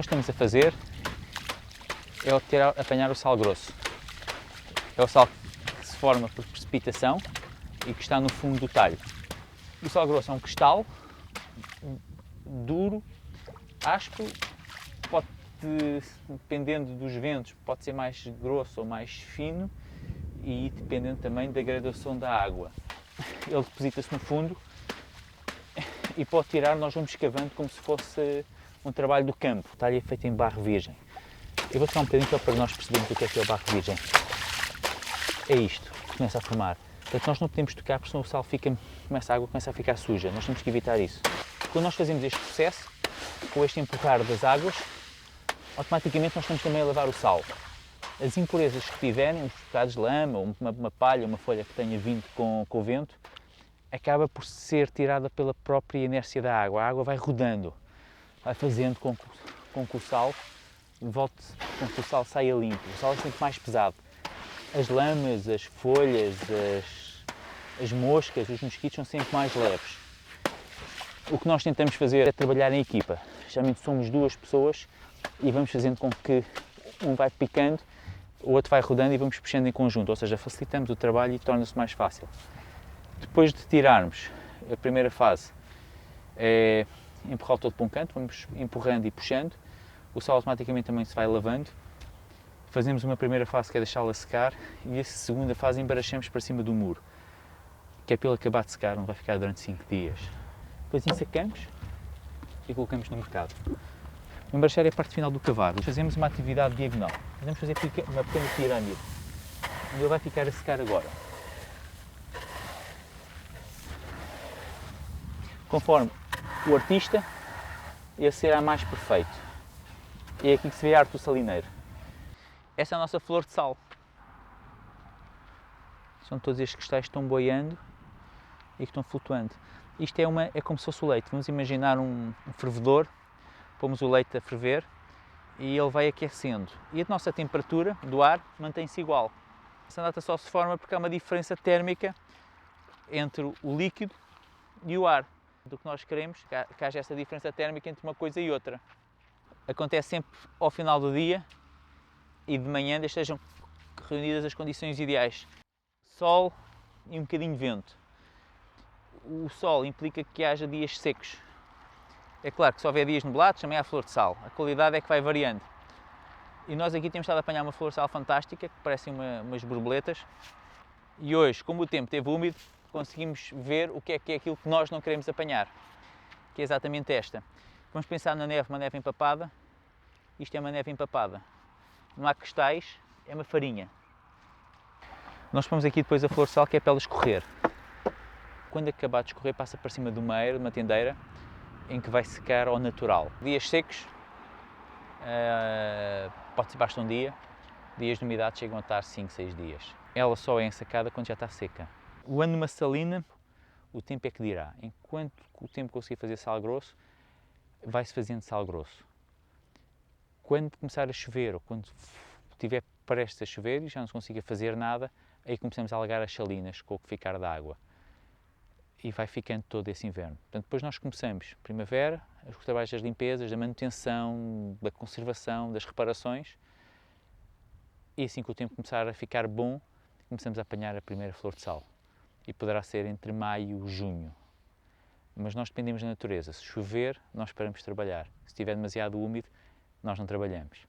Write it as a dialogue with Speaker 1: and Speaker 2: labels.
Speaker 1: nós estamos a fazer é apanhar o sal grosso. É o sal que se forma por precipitação e que está no fundo do talho. O sal grosso é um cristal duro, áspero, pode, dependendo dos ventos, pode ser mais grosso ou mais fino e dependendo também da graduação da água. Ele deposita-se no fundo e pode tirar, nós vamos escavando como se fosse um trabalho do campo. O talho é feito em barro virgem. Eu vou tirar um bocadinho só para nós percebermos o que é o barro virgem. É isto que começa a formar. Portanto, nós não podemos tocar porque senão o sal a água começa a ficar suja. Nós temos que evitar isso. Quando nós fazemos este processo, com este empurrar das águas, automaticamente nós estamos também a lavar o sal. As impurezas que tiverem, os bocados de lama, ou uma palha, uma folha que tenha vindo com o vento, acaba por ser tirada pela própria inércia da água. A água vai rodando, vai fazendo com que o sal volte, com que o sal saia limpo. O sal é sempre mais pesado. As lamas, as folhas, as moscas, os mosquitos são sempre mais leves. O que nós tentamos fazer é trabalhar em equipa. Geralmente somos duas pessoas e vamos fazendo com que um vai picando, o outro vai rodando e vamos puxando em conjunto, ou seja, facilitamos o trabalho e torna-se mais fácil. Depois de tirarmos a primeira fase, é empurrar todo para um canto, vamos empurrando e puxando, o sal automaticamente também se vai lavando. Fazemos uma primeira fase que é deixá-la secar e a segunda fase embarachamos para cima do muro, que é para ele acabar de secar, não vai ficar durante 5 dias. Depois ensacamos e colocamos no mercado. O embarachar é a parte final do cavalo. Fazemos uma atividade diagonal. Vamos fazer uma pequena pirâmide, onde ele vai ficar a secar agora. Conforme o artista, esse será mais perfeito. É aqui que se vê a arte do salineiro. Essa é a nossa flor de sal. São todos estes cristais que estão boiando e que estão flutuando. Isto é como se fosse o leite. Vamos imaginar um fervedor, pomos o leite a ferver e ele vai aquecendo. E a nossa temperatura do ar mantém-se igual. Essa nata só se forma porque há uma diferença térmica entre o líquido e o ar. Do que nós queremos que haja essa diferença térmica entre uma coisa e outra. Acontece sempre ao final do dia e de manhã, desde que estejam reunidas as condições ideais. Sol e um bocadinho de vento. O sol implica que haja dias secos. É claro que se houver dias nublados, também há flor de sal. A qualidade é que vai variando. E nós aqui temos estado a apanhar uma flor de sal fantástica, que parecem umas borboletas. E hoje, como o tempo esteve úmido, conseguimos ver o que é aquilo que nós não queremos apanhar. Que é exatamente esta. Vamos pensar na neve, uma neve empapada. Isto é uma neve empapada. Não há cristais, é uma farinha. Nós pomos aqui depois a flor de sal, que é para ela escorrer. Quando acabar de escorrer, passa para cima de uma tendeira, em que vai secar ao natural. Dias secos, pode ser basta um dia. Dias de umidade chegam a estar 5, 6 dias. Ela só é ensacada quando já está seca. O ano numa salina, o tempo é que dirá. Enquanto o tempo conseguir fazer sal grosso, vai-se fazendo sal grosso. Quando começar a chover, ou quando estiver prestes a chover e já não se consiga fazer nada, aí começamos a alagar as salinas com o que ficar da água. E vai ficando todo esse inverno. Portanto, depois nós começamos, primavera, os trabalhos das limpezas, da manutenção, da conservação, das reparações. E assim que o tempo começar a ficar bom, começamos a apanhar a primeira flor de sal. E poderá ser entre maio e junho. Mas nós dependemos da natureza. Se chover, nós paramos de trabalhar. Se estiver demasiado úmido, nós não trabalhamos.